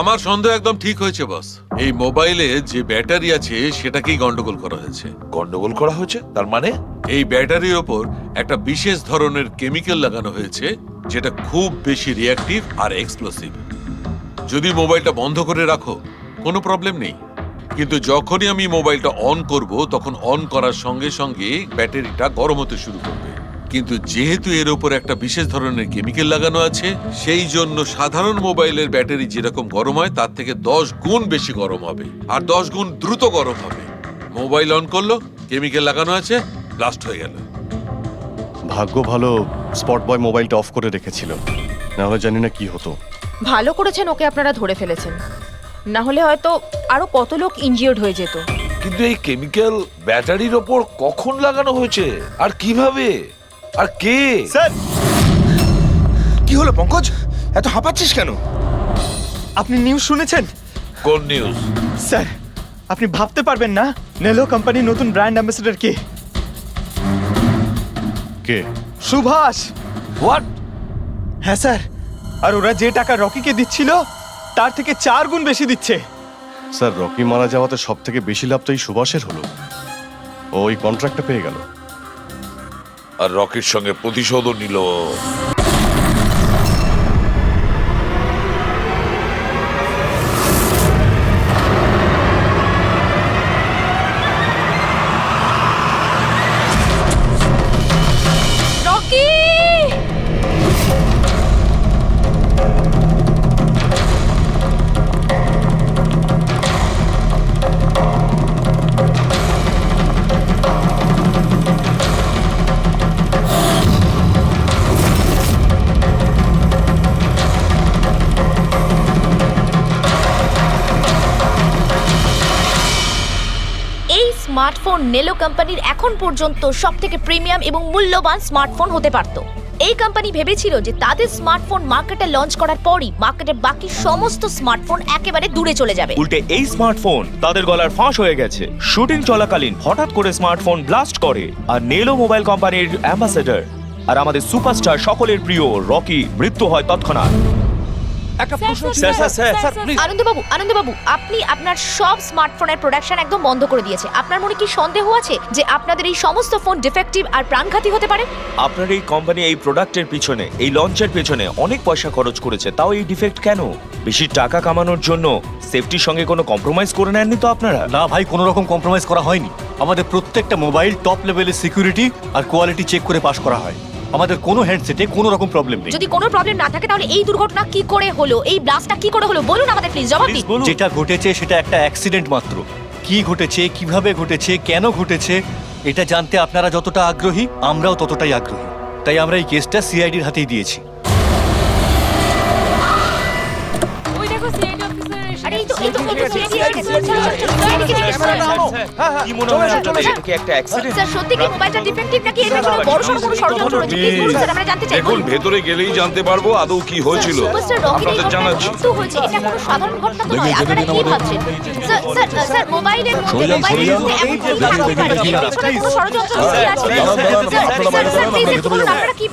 আমার সন্দেহ একদম ঠিক হয়েছে বস। এই মোবাইলে যে ব্যাটারি আছে সেটাকেই গন্ডগোল করা হয়েছে। গন্ডগোল করা হয়েছে তার মানে? এই ব্যাটারির ওপর একটা বিশেষ ধরনের কেমিক্যাল লাগানো হয়েছে যেটা খুব বেশি রিঅ্যাক্টিভ আর এক্সপ্লোসিভ। যদি মোবাইলটা বন্ধ করে রাখো কোনো প্রবলেম নেই, কিন্তু যখনই আমি মোবাইলটা অন করব তখন অন করার সঙ্গে সঙ্গে ব্যাটারিটা গরম হতে শুরু করবে। কিন্তু যেহেতু এর উপর একটা বিশেষ ধরনের কেমিক্যাল লাগানো আছে, সেই জন্য সাধারণ মোবাইলের ব্যাটারি যেরকম গরম হয় তার থেকে 10 গুণ বেশি গরম হবে, আর 10 গুণ দ্রুত গরম হবে। মোবাইল অন করলো, কেমিক্যাল লাগানো আছে, ব্লাস্ট হয়ে গেল। ভাগ্য ভালো স্পট বয় মোবাইলটা অফ করে রেখেছিল, না হলে জানি না কি হতো। ভালো করেছেন ওকে আপনারা ধরে ফেলেছেন, না হলে হয়তো আরো কত লোক ইনজিওর্ড হয়ে যেত। কিন্তু এই কেমিক্যাল ব্যাটারির ওপর কখন লাগানো হয়েছে আর কিভাবে আর কে? স্যার, কি হলো পঙ্কজ, এত হাঁপাচ্ছিস কেন? আপনি নিউজ শুনেছেন? কোন নিউজ? স্যার, আপনি ভাবতে পারবেন না নেলো কোম্পানির নতুন ব্র্যান্ড অ্যাম্বাসেডর কে? কে? সুভাষ। হোয়াট? হ্যাঁ স্যার, আর ওরা যে টাকা রকিকে দিচ্ছিল তার থেকে 4 গুণ বেশি দিচ্ছে। স্যার, রকি মারা যাওয়াতে সব থেকে বেশি লাভ তো এই সুভাষের হলো। ও ওই কন্ট্রাক্টটা পেয়ে গেল, আর রকির সঙ্গে প্রতিশোধও নিল। রকি! এই স্মার্টফোন নেলো কোম্পানির এখন পর্যন্ত সবথেকে প্রিমিয়াম এবং মূল্যবান স্মার্টফোন হতে পারত। এই কোম্পানি ভেবেছিল যে তাদের স্মার্টফোন মার্কেটে লঞ্চ করার পরই মার্কেটের বাকি সমস্ত স্মার্টফোন একেবারে দূরে চলে যাবে। উল্টে এই স্মার্টফোন তাদের গলার ফাঁস হয়ে গেছে। শুটিং চলাকালীন হঠাৎ করে স্মার্টফোন ব্লাস্ট করে, আর নেলো মোবাইল কোম্পানির অ্যাম্বাসেডর আর আমাদের সুপারস্টার সকলের প্রিয় রকি মৃত্যু হয় তৎক্ষণাৎ। আনন্দবাবু, আপনি আপনার সব স্মার্টফোনের প্রোডাকশন একদম বন্ধ করে দিয়েছে। আপনার মনে কি সন্দেহ আছে যে আপনাদের এই সমস্ত ফোন ডিফেক্টিভ আর প্রাণঘাতী হতে পারে? আপনার এই কোম্পানি এই প্রোডাক্টের পিছনে, এই লঞ্চের পিছনে অনেক পয়সা খরচ করেছে, তাও এই ডিফেক্ট কেন? বেশি টাকা কামানোর জন্য সেফটির সঙ্গে কোনো কম্প্রোমাইজ করে নেননি তো আপনারা? না ভাই, কোনো রকম কম্প্রোমাইজ করা হয়নি। আমাদের প্রত্যেকটা মোবাইল টপ লেভেলের সিকিউরিটি আর কোয়ালিটি চেক করে পাস করা হয়। আমাদের কোনো হ্যান্ডসেটে কোনো রকম প্রবলেম নেই। যদি কোনো প্রবলেম না থাকে তাহলে এই দুর্ঘটনা কি করে হলো, এই ব্লাস্টটা কি করে হলো বলুন আমাদের, প্লিজ জবাব দিন। যেটা ঘটেছে সেটা একটা অ্যাক্সিডেন্ট মাত্র। কি ঘটেছে, কিভাবে ঘটেছে, কেন ঘটেছে এটা জানতে আপনারা যতটা আগ্রহী আমরাও ততটাই আগ্রহী। তাই আমরা এই কেসটা সিআইডির হাতেই দিয়েছি। আরে এই তো কি মনে হয় আপনাদের? এটা কি একটা অ্যাক্সিডেন্ট? স্যার, সত্যি কি মোবাইলটা ডিফেক্টিভ নাকি এটা কোনো বড়সড় কোনো ষড়যন্ত্র রয়েছে? প্লিজ বলুন স্যার, আমরা জানতে চাই। দেখুন, ভেতরে গেলেই জানতে পারবো আদৌ কি হয়েছিল। সুপারস্টার রকির এই আপনাদের জানাচ্ছি। মৃত্যু হয়েছে, এটা কোনো সাধারণ ঘটনা তো নয়। আপনারা কি ভাবছেন? স্যার, মোবাইলের মধ্যে এমন কি থাকতে পারে? এটা কোনো ষড়যন্ত্র আছে? স্যার, প্লিজ একটু বলুন আপনারা কি?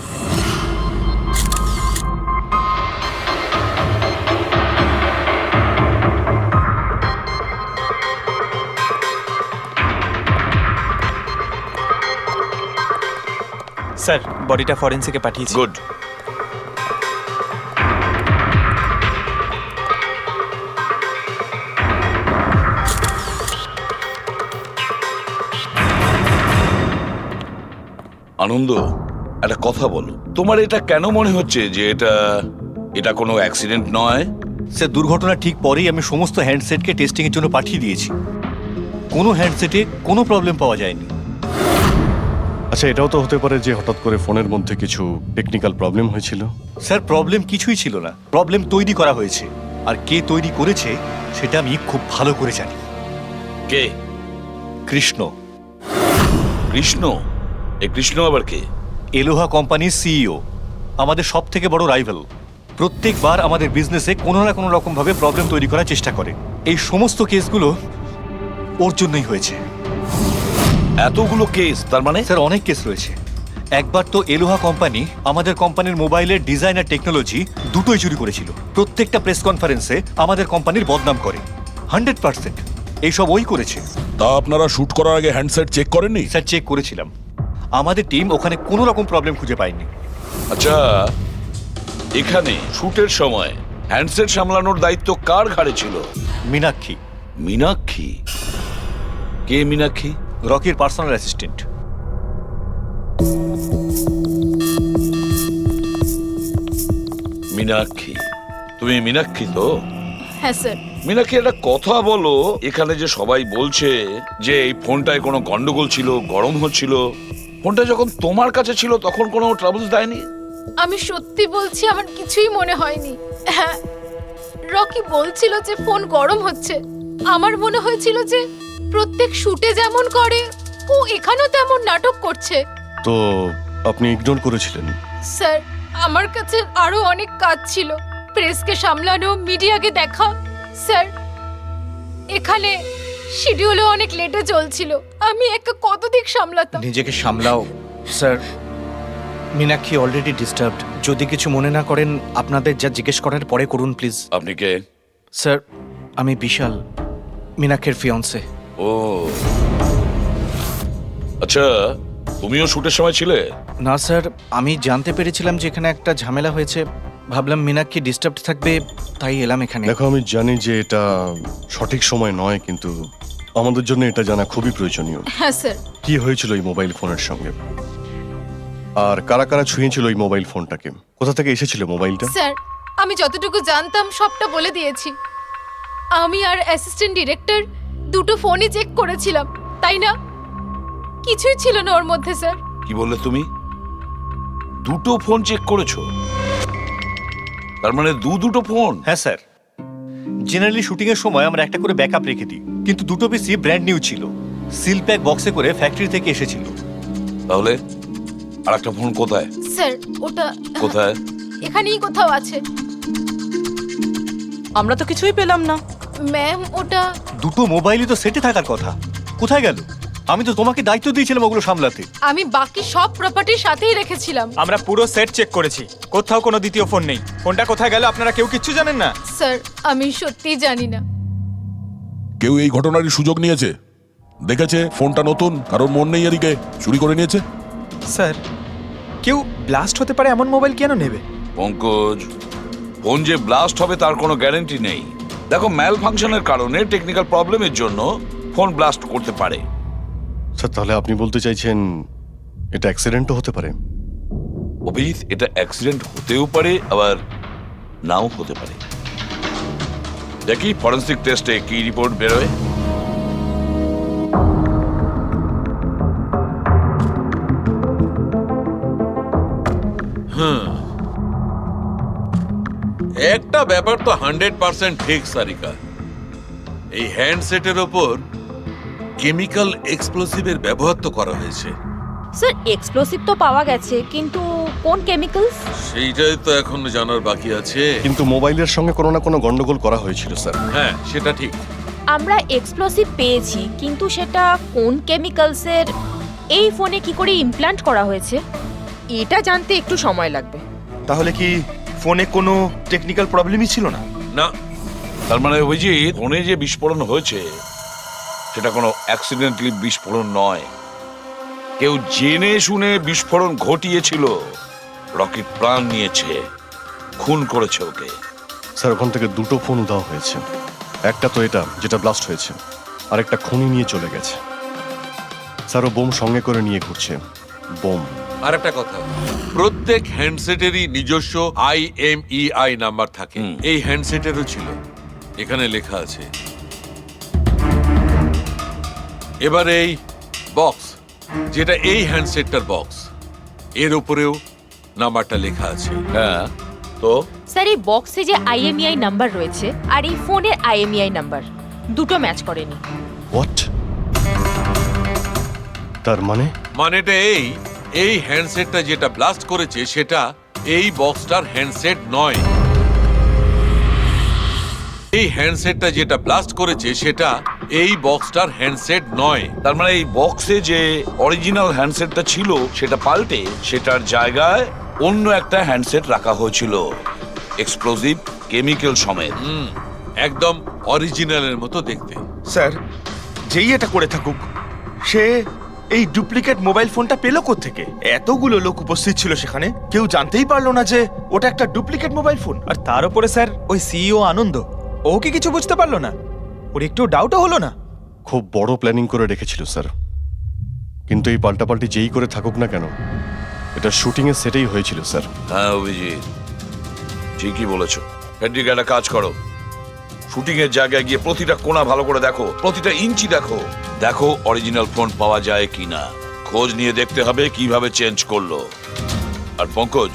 স্যার, বডিটা ফরেনসিকে পাঠিয়েছি। গুড। আনন্দ, একটা কথা বলো, তোমার এটা কেন মনে হচ্ছে যে এটা কোনো অ্যাক্সিডেন্ট নয়? স্যার, দুর্ঘটনা ঠিক পরেই আমি সমস্ত হ্যান্ডসেটকে টেস্টিং এর জন্য পাঠিয়ে দিয়েছি। কোনো হ্যান্ডসেটে কোনো প্রবলেম পাওয়া যায়নি। আচ্ছা, এটাও তো হতে পারে যে হঠাৎ করে ফোনের মধ্যে কিছু টেকনিক্যাল প্রবলেম হয়েছিল। স্যার, প্রবলেম কিছুই ছিল না, প্রবলেম তৈরি করা হয়েছে। আর কে তৈরি করেছে সেটা আমি খুব ভালো করে জানি। কে? কৃষ্ণ। কৃষ্ণ? এই কৃষ্ণ আবার কে? এলোহা কোম্পানির সিইও, আমাদের সব থেকে বড় রাইভাল। প্রত্যেকবার আমাদের বিজনেসে কোনো না কোনো রকম ভাবে প্রবলেম তৈরি করার চেষ্টা করে। এই সমস্ত কেসগুলো ওর জন্যই হয়েছে। এতগুলো কেস? তার মানে স্যার, অনেক কেস রয়েছে। একবার তো এলোহা কোম্পানি আমাদের কোম্পানির মোবাইলের ডিজাইন আর টেকনোলজি দুটোই চুরি করেছিল। প্রত্যেকটা প্রেস কনফারেন্সে আমাদের কোম্পানির বদনাম করে। 100% এইসব ওই করেছে। তা আপনারা শুট করার আগে হ্যান্ডসেট চেক করেননি? স্যার, চেক করেছিলাম। আমাদের টিম ওখানে কোনো রকম প্রবলেম খুঁজে পায়নি। আচ্ছা, এখানে শুটের সময় হ্যান্ডসেট সামলানোর দায়িত্ব কার ঘাড়ে ছিল? মীনাক্ষী, মীনাক্ষী? কে মীনাক্ষী? রকির পার্সোনাল অ্যাসিস্ট্যান্ট। মীনাক্ষী? তুমি মীনাক্ষী তো? হ্যাঁ স্যার। মীনাক্ষী, একটা কথা বলো, এখানে যে সবাই বলছে যে এই ফোনটায় কোনো গন্ডগোল ছিল, গরম হচ্ছিল, ফোনটা যখন তোমার কাছে ছিল তখন কোনো ট্রাবলস দেয়নি? আমি সত্যি বলছি, আমার কিছুই মনে হয়নি। হ্যাঁ, রকি বলছিল যে ফোন গরম হচ্ছে। আমার মনে হয়েছিল যে প্রত্যেক শুটে যেমন করে ও এখানেও তেমন নাটক করছে। তো আপনি ইগনোর করেছিলেন? স্যার, আমার কাছে আরো অনেক কাজ ছিল, প্রেসকে সামলানো, মিডিয়াকে দেখা। স্যার, এখানে শিডিউলও অনেক লেটে চলছিল, আমি একা কত দিক সামলাতাম। নিজেকে সামলাও স্যার। Meenakshi already disturbed. যদি কিছু মনে না করেন, আপনাদের যা জিজ্ঞেস করার পরে করুন প্লিজ। আপনি কে? স্যার, আমি বিশাল, মীনাক্ষীর ফিয়ন্সে। ও আচ্ছা, তুমিও শুটের সময় ছিলে? না স্যার, আমি জানতে পেরেছিলাম যে এখানে একটা ঝামেলা হয়েছে, ভাবলাম মীনাক্ষী ডিস্টার্বড থাকবে, তাই এলাম এখানে। দেখো, আমি জানি যে এটা সঠিক সময় নয়, কিন্তু আমাদের জন্য এটা জানা খুবই প্রয়োজনীয়। হ্যাঁ স্যার। কি হয়েছিল এই মোবাইল ফোনের সঙ্গে, আর কারা কারা ছুঁয়েছিল এই মোবাইল ফোনটাকে, কোথা থেকে এসেছিল মোবাইলটা? স্যার, আমি যতটুকু জানতাম সবটা বলে দিয়েছি। আমি আর অ্যাসিস্ট্যান্ট ডিরেক্টর দুটো ফোনই চেক করেছিলাম, তাই না? কিছুই ছিল না ওর মধ্যে স্যার। কি বললে তুমি? দুটো ফোন চেক করেছো? তার মানে দুটো ফোন? হ্যাঁ স্যার, জেনারেলি শুটিং এর সময় আমরা একটা করে ব্যাকআপ রেখে দিই, কিন্তু দুটো পিসি ব্র্যান্ড নিউ ছিল, সিল প্যাক বক্সে করে ফ্যাক্টরি থেকে এসেছিল। তাহলে আর একটা ফোন কোথায়? স্যার, ওটা কোথায়? এখানেই কোথাও আছে। আমরা তো কিছুই পেলাম না। ম্যাম, ওটা দুটো মোবাইলই তো সেটে থাকার কথা, কোথায় গেল? আমি তো তোমাকে দায়িত্ব দিয়েছিলাম ওগুলো সামলাতে। আমি বাকি সব প্রপার্টির সাথেই রেখেছিলাম। আমরা পুরো সেট চেক করেছি, কোথাও কোনো দ্বিতীয় ফোন নেই। ফোনটা কোথায় গেল আপনারা কেউ কিচ্ছু জানেন না? স্যার, আমি সত্যিই জানি না। কেউ এই ঘটনারই সুযোগ নিয়েছে? দেখেছে ফোনটা নতুন, কারোর মন নেই এদিকে, চুরি করে নিয়েছে? স্যার, কেউ ব্লাস্ট হতে পারে এমন মোবাইল কেন নেবে? পঙ্কজ, ফোন যে ব্লাস্ট হবে তার কোনো গ্যারান্টি নেই। দেখো, ম্যাল ফাংশনের কারণে, টেকনিক্যাল প্রবলেমের জন্য ফোন ব্লাস্ট করতে পারে। স্যার, তাহলে আপনি বলতে চাইছেন এটা অ্যাক্সিডেন্টও হতে পারে? অভিজিৎ, এটা অ্যাক্সিডেন্ট হতেও পারে, আবার নাও হতে পারে। দেখি ফরেন্সিক টেস্টে কি রিপোর্ট বেরোয়। একটা ব্যাপার তো 100% ঠিক সারিকা, এই হ্যান্ডসেটের ওপর কেমিক্যাল এক্সপ্লোসিভের ব্যবহার তো করা হয়েছে। স্যার, এক্সপ্লোসিভ তো পাওয়া গেছে, কিন্তু কোন কেমিক্যালস সেইটাই তো এখনো জানার বাকি আছে। কিন্তু মোবাইলের সঙ্গে কোনো না কোনো গন্ডগোল করা হয়েছিল স্যার। হ্যাঁ, সেটা ঠিক। আমরা এক্সপ্লোসিভ পেয়েছি, কিন্তু সেটা কোন কেমিক্যালসের, এই ফোনে কি করে ইমপ্ল্যান্ট করা হয়েছে, এটা জানতে একটু সময় লাগবে। তাহলে কি ফোনে কোনো টেকনিক্যাল প্রবলেমই ছিল না? না, তার মানে অভিজিৎ, ফোনে যে বিস্ফোরণ হয়েছে সেটা কোনো অ্যাক্সিডেন্টালি বিস্ফোরণ নয়। কেউ জেনে শুনে বিস্ফোরণ ঘটিয়েছিল, রকির প্রাণ নিয়েছে, খুন করেছে ওকে। স্যার, ওখান থেকে দুটো ফোন উধাও হয়েছে। একটা তো এটা যেটা ব্লাস্ট হয়েছে, আর একটা খুনি নিয়ে চলে গেছে। স্যার, ও বোম সঙ্গে করে নিয়ে ঘুরছে, বোম। আর একটা কথা, প্রত্যেক হ্যান্ডসেটেরই নিজস্ব IMEI নাম্বার থাকে। এই হ্যান্ডসেটেরও ছিল, এখানে লেখা আছে। এবার এই বক্স, যেটা এই হ্যান্ডসেটটার বক্স, এর উপরেও নাম্বারটা লেখা আছে। হ্যাঁ, তো স্যার, এই বক্সে যে IMEI নাম্বার রয়েছে আর এই ফোনের IMEI নাম্বার দুটো ম্যাচ করেনি। হোয়াট? তার মানে? মানেটা এই হ্যান্ডসেটটা যেটা ব্লাস্ট করেছে সেটা এই বক্সটার হ্যান্ডসেট নয়। এই হ্যান্ডসেটটা যেটা ব্লাস্ট করেছে সেটা এই বক্সটার হ্যান্ডসেট নয়। তার মানে এই বক্সে যে অরিজিনাল হ্যান্ডসেটটা ছিল সেটা পাল্টে সেটার জায়গায় অন্য একটা হ্যান্ডসেট রাখা হয়েছিল, এক্সপ্লোসিভ কেমিক্যাল সমেত। একদম অরিজিনালের মতো দেখতে। স্যার, যেই এটা করে থাকুক সে এই ডুপ্লিকেট মোবাইল ফোনটা পেল কোত্থেকে? এতগুলো লোক উপস্থিত ছিল সেখানে, কেউ জানতেই পারলো না যে ওটা একটা ডুপ্লিকেট মোবাইল ফোন। আর তার উপরে স্যার ওই সিইও আনন্দ, ও কি কিছু বুঝতে পারলো না? ওর একটু ডাউটও হলো না? খুব বড় প্ল্যানিং করে রেখেছিল স্যার, কিন্তু এই পাল্টাপাল্টি যেই করে থাকুক না কেন, এটা শুটিং এর সেটেই হয়েছিল স্যার। হ্যাঁ অভিজিৎ, ঠিকই বলেছ। ফেডরিক, একটা কাজ করো, শুটিং এর জায়গায় গিয়ে প্রতিটা কোণা ভালো করে দেখো, প্রতিটা ইঞ্চি দেখো, দেখো অরিজিনাল ফোন পাওয়া যায় কিনা। খোঁজ নিয়ে দেখতে হবে কিভাবে চেঞ্জ করলো। আর পঙ্কজ,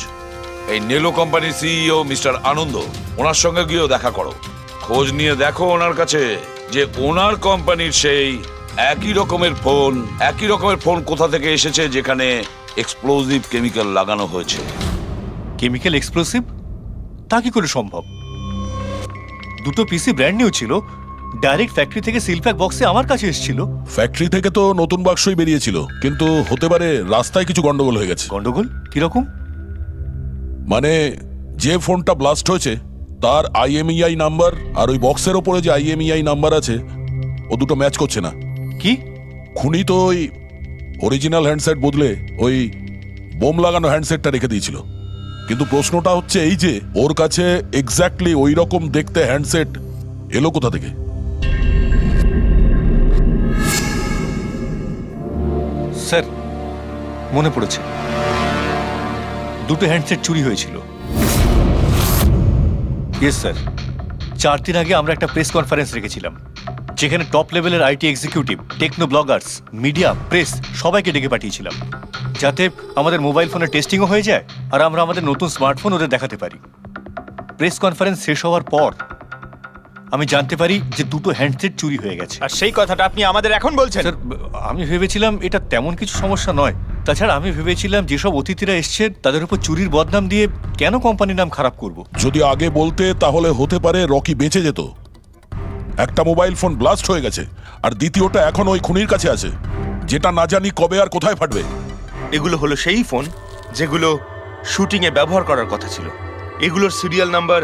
এই নেলো কোম্পানির সিইও মিস্টার আনন্দ, ওনার সঙ্গে গিয়েও দেখা করো। খোঁজ নিয়ে দেখো ওনার কাছে যে ওনার কোম্পানির সেই একই রকমের ফোন কোথা থেকে এসেছে যেখানে এক্সপ্লোসিভ কেমিক্যাল লাগানো হয়েছে। Chemical explosive? তা কি করে সম্ভব? দুটো পিসি ব্র্যান্ড নিউ ছিল, ডাইরেক্ট ফ্যাক্টরি থেকে সিলপ্যাক বক্সে আমার কাছে এসেছিল। ফ্যাক্টরি থেকে তো নতুন বাক্সই বেরিয়েছিল, কিন্তু হতে পারে রাস্তায় কিছু গন্ডগোল হয়ে গেছে। গন্ডগোল কিরকম? মানে যে ফোনটা ব্লাস্ট হয়েছে তার আইএমইআই নাম্বার আর ওই বক্সের ওপরে যে আইএমইআই নাম্বার আছে ও দুটো ম্যাচ করছে না। কি? খুনি তো ওই অরিজিনাল হ্যান্ডসেট বদলে ওই বোম লাগানো হ্যান্ডসেটটা রেখে দিয়েছিল, কিন্তু প্রশ্নটা হচ্ছে এই যে ওর কাছে এক্স্যাক্টলি ওই রকম দেখতে হ্যান্ডসেট এলো কোথা থেকে? স্যার, মনে পড়েছে, দুটো হ্যান্ডসেট চুরি হয়েছিল। ইয়েস স্যার, 4 দিন আগে আমরা একটা প্রেস কনফারেন্স রেখেছিলাম, যেখানে টপ লেভেলের IT executive, techno bloggers, media, press সবাইকে ডেকে পাঠিয়েছিলাম, যাতে আমাদের মোবাইল ফোনের টেস্টিংও হয়ে যায় আর আমরা আমাদের নতুন স্মার্টফোন ওদের দেখাতে পারি। প্রেস কনফারেন্স শেষ হওয়ার পর আমি জানতে পারি যে দুটো হ্যান্ডসেট চুরি হয়ে গেছে। আর সেই কথাটা আপনি আমাদের এখন বলছেন? স্যার, আমি ভেবেছিলাম এটা তেমন কিছু সমস্যা নয়। তাছাড়া আমি ভেবেছিলাম যেসব অতিথিরা এসছে তাদের উপর চুরির বদনাম দিয়ে কেন কোম্পানির নাম খারাপ করব। যদি আগে বলতে তাহলে হতে পারে রকি বেঁচে যেত। একটা মোবাইল ফোন ব্লাস্ট হয়ে গেছে আর দ্বিতীয়টা এখন ওই খুনির কাছে আছে, যেটা না জানি কবে আর কোথায় ফাটবে। এগুলো হলো সেই ফোন যেগুলো শুটিং এ ব্যবহার করার কথা ছিল। এগুলোর সিরিয়াল নাম্বার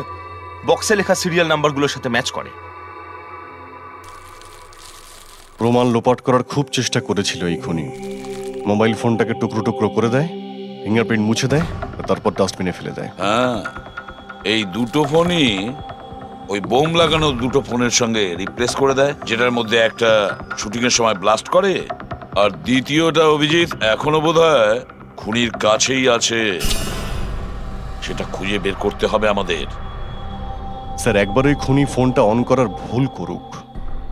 বক্সে লেখা সিরিয়াল নাম্বারগুলোর সাথে ম্যাচ করে। প্রমাণ লোপাট করার খুব চেষ্টা করেছিল এই খুনি। মোবাইল ফোনটাকে টুকরো টুকরো করে দেয়, ফিঙ্গারপ্রিন্ট মুছে দেয়, আর তারপর ডাস্টবিনে ফেলে দেয়। হ্যাঁ, এই দুটো ফোনই ওই বোম লাগানো দুটো ফোনের সঙ্গে রিপ্লেস করে দেয়, যেটার মধ্যে একটা শুটিং এর সময় ব্লাস্ট করে আর দ্বিতীয়টা অভিজিৎ এখনো বোধহয় খুনির কাছেই আছে। সেটা খুঁজে বের করতে হবে আমাদের। স্যার, একবার ওই খুনি ফোনটা অন করার ভুল করুক,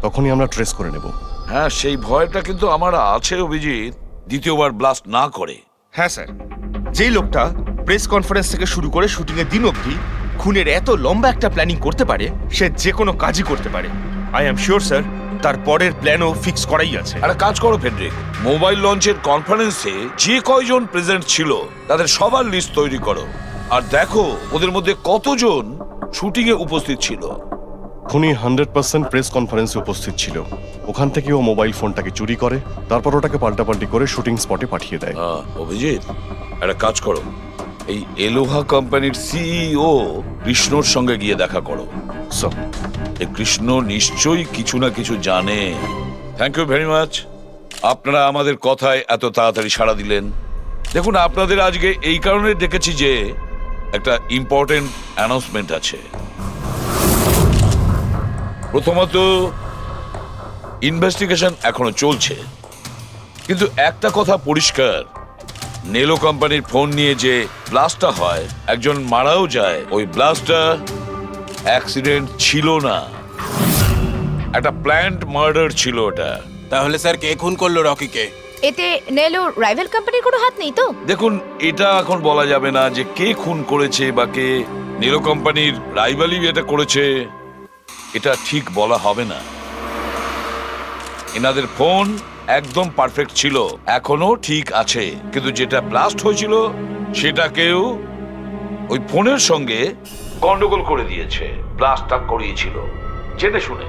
তখনই আমরা ট্রেস করে নেব। হ্যাঁ, সেই ভয়টা কিন্তু আমার আছে অভিজিৎ, দ্বিতীয়বার ব্লাস্ট না করে। হ্যাঁ স্যার, যেই লোকটা প্রেস কনফারেন্স থেকে শুরু করে শুটিং এর দিন অবধি খুনের এত লম্বা একটা প্ল্যানিং করতে পারে, সে যে কোনো কাজই করতে পারে। আই এম শিওর স্যার, তার পরের প্ল্যানও ফিক্স করাই আছে। একটা কাজ করো ফেডরিক, মোবাইল লঞ্চের কনফারেন্সে যে কয়জন প্রেজেন্ট ছিল তাদের সবার লিস্ট তৈরি করো আর দেখো ওদের মধ্যে কতজন শুটিং এ উপস্থিত ছিল। খুনি 100% প্রেস কনফারেন্সে উপস্থিত ছিল। ওখান থেকে ও মোবাইল ফোনটাকে চুরি করে, তারপর ওটাকে পাল্টাপাল্টি করে শুটিং স্পটে পাঠিয়ে দেয়। অভিজিৎ, একটা কাজ করো, এই এলোহা কোম্পানির সিইও কৃষ্ণর সঙ্গে গিয়ে দেখা করো। স্যার, এই কৃষ্ণ নিশ্চয়ই কিছু না কিছু জানে। থ্যাংক ইউ ভেরি মাচ, আপনারা আমাদের কথায় এত তাড়াতাড়ি সাড়া দিলেন। দেখুন, আপনাদের আজকে এই কারণে ডেকেছি যে একটা ইম্পর্টেন্ট অ্যানাউন্সমেন্ট আছে। প্রথমত, ইনভেস্টিগেশন এখনো চলছে, কিন্তু একটা কথা পরিষ্কার, নেলো কোম্পানির ফোন নিয়ে যে ব্লাস্টটা হয়, একজন মারাও যায়, ওই ব্লাস্টটা অ্যাক্সিডেন্ট ছিল না, একটা প্ল্যান্ড মার্ডার ছিল ওটা। তাহলে স্যার কে খুন করলো রকিকে? এতে নেলো রাইভাল কোম্পানির কোনো হাত নেই তো? দেখুন, এটা এখন বলা যাবে না যে কে খুন করেছে বা কে নেলো কোম্পানির রাইভালি এটা করেছে, এটা ঠিক বলা হবে না। এনাদের ফোন একদম পারফেক্ট ছিল, এখনো ঠিক আছে, কিন্তু যেটা ব্লাস্ট হয়েছিল সেটাকেও ওই ফোনের সঙ্গে গন্ডগোল করে দিয়েছে, ব্লাস্টটা করিয়েছিল। জেনে শুনে।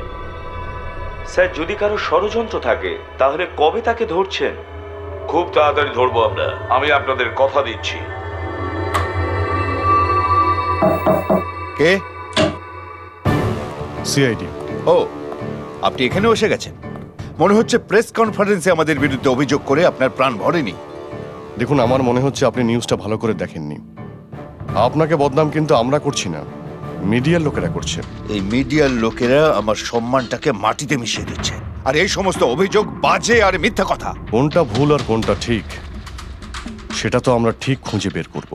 স্যার যদি কারো ষড়যন্ত্র থাকে তাহলে কবে তাকে ধরছেন? খুব তাড়াতাড়ি ধরবো আমরা, আমি আপনাদের কথা দিচ্ছি। কে? সিআইডি। ও, আপনি এখানেও এসে গেছেন। মনে হচ্ছে প্রেস কনফারেন্সে আমাদের বিরুদ্ধে অভিযোগ করে আপনার প্রাণ ভরেনি। দেখুন, আমার মনে হচ্ছে আপনি নিউজটা ভালো করে দেখেননি। আপনাকে বদনাম কিন্তু আমরা করছি না, মিডিয়ার লোকেরা করছে। এই মিডিয়ার লোকেরা আমার সম্মানটাকে মাটিতে মিশিয়ে দিচ্ছে, আর এই সমস্ত অভিযোগ বাজে আর মিথ্যা কথা। কোনটা ভুল আর কোনটা ঠিক সেটা তো আমরা ঠিক খুঁজে বের করব।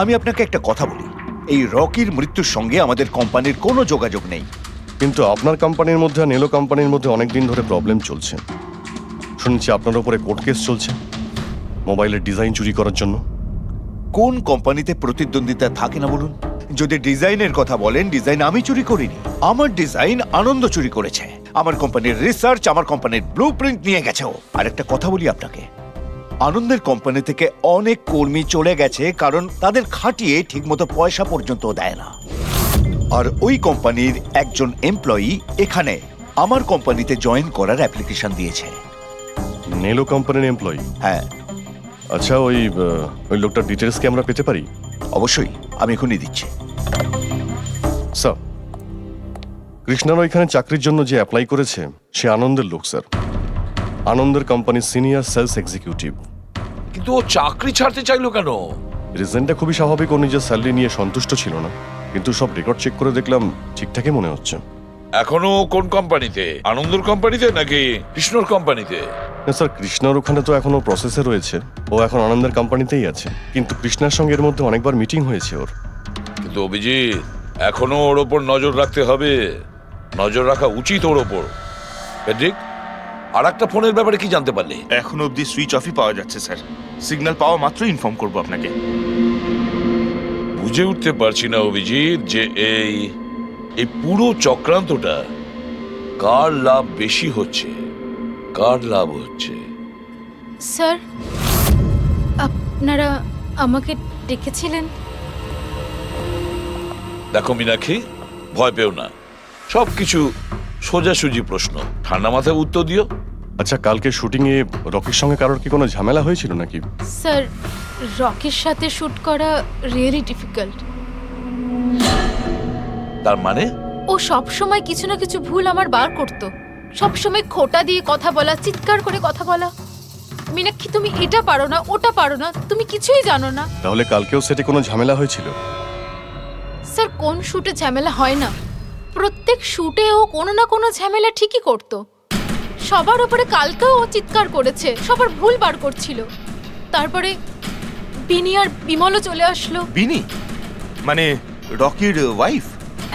আমি আপনাকে একটা কথা বলি, এই রকির মৃত্যুর সঙ্গে আমাদের কোম্পানির কোনো যোগাযোগ নেই। কিন্তু আপনার কোম্পানির মধ্যে আর নেলো কোম্পানির মধ্যে অনেক দিন ধরে প্রবলেম চলছে। শুনছি আপনার উপরে কোর্ট কেস চলছে মোবাইলের ডিজাইন চুরি করার জন্য। কোন কোম্পানিতে প্রতিদ্বন্দ্বিতা থাকে না বলুন? যদি ডিজাইনের কথা বলেন, ডিজাইন আমি চুরি করিনি, আমার ডিজাইন আনন্দ চুরি করেছে। আমার কোম্পানির রিসার্চ, আমার কোম্পানির ব্লুপ্রিন্ট নিয়ে গেছে ও। আর একটা কথা বলি আপনাকে, আনন্দের কোম্পানি থেকে অনেক কর্মী চলে গেছে কারণ তাদের খাটিয়ে ঠিকমতো পয়সা পর্যন্ত দেয় না। আর ওই কোম্পানির একজন এমপ্লয়ি এখানে আমার কোম্পানিতে জয়েন করার অ্যাপ্লিকেশন দিয়েছে। নেলো কোম্পানির এমপ্লয়ি? হ্যাঁ। আচ্ছা, ওই লোকটার ডিটেলস কি আমরা পেতে পারি? অবশ্যই, আমি এখনই দিচ্ছি। স্যার, কৃষ্ণার ওইখানে চাকরির জন্য যে অ্যাপ্লাই করেছে সে আনন্দের লোক স্যার। আনন্দের কোম্পানির সিনিয়র সেলস এক্সিকিউটিভ। কিন্তু ও চাকরি ছাড়তে চাইলো কেন? রিজনটা খুবই স্বাভাবিক, ও নিজের স্যালারি নিয়ে সন্তুষ্ট ছিল না। কিন্তু সব রেকর্ড চেক করে দেখলাম ঠিকঠাকই মনে হচ্ছে। এখনো কোন কোম্পানিতে? আনন্দর কোম্পানিতে নাকি কৃষ্ণর কোম্পানিতে? না স্যার, কৃষ্ণার ওখানে তো এখনো প্রসেসে রয়েছে, ও এখন আনন্দের কোম্পানিতেই আছে। কিন্তু কৃষ্ণার সঙ্গে এর মধ্যে অনেকবার মিটিং হয়েছে ওর। কিন্তু অভিজিৎ, এখনো ওর ওপর নজর রাখতে হবে, নজর রাখা উচিত ওর ওপর। পেড্রিক, আর একটা ফোনের ব্যাপারে কি জানতে পারলে? এখনো অবধি সুইচ অফই পাওয়া যাচ্ছে স্যার। সিগন্যাল পাওয়া মাত্রই ইনফর্ম করব আপনাকে। বুঝে উঠতে পারছি না অভিজিৎ যে এই পুরো চক্রান্তটা কার লাভ বেশি হচ্ছে, কার লাভ হচ্ছে। স্যার, আপনারা আমাকে ডেকেছিলেন? দেখো মীনাক্ষী, ভয় পেও না, সবকিছু সোজাসুজি প্রশ্ন, ঠান্ডা মাথায় উত্তর দিও। আচ্ছা, কালকে শুটিংয়ে রকির সঙ্গে কারোর কি কোনো ঝামেলা হয়েছিল নাকি? স্যার, রকির সাথে শুট করা রিয়েলি ডিফিকাল্ট। তার মানে? ও সব সময় কিছু না কিছু ভুল আমার বার করতো। সব সময় খোঁটা দিয়ে কথা বলা, চিৎকার করে কথা বলা। মীনাক্ষী, তুমি এটা পারো না, ওটা পারো না, তুমি কিছুই জানো না। তাহলে কালকেও সেটে কোনো ঝামেলা হয়েছিল? স্যার, কোন শুটে ঝামেলা হয় না? প্রত্যেক শুটে ও কোনো না কোনো ঝামেলা ঠিকই করতো। সবার উপরে কালকেও ও চিৎকার করেছে, সবার ভুল বার করছিল। তারপরে বিনি আর বিমলও চলে আসলো। বিনি মানে রকির ওয়াইফ?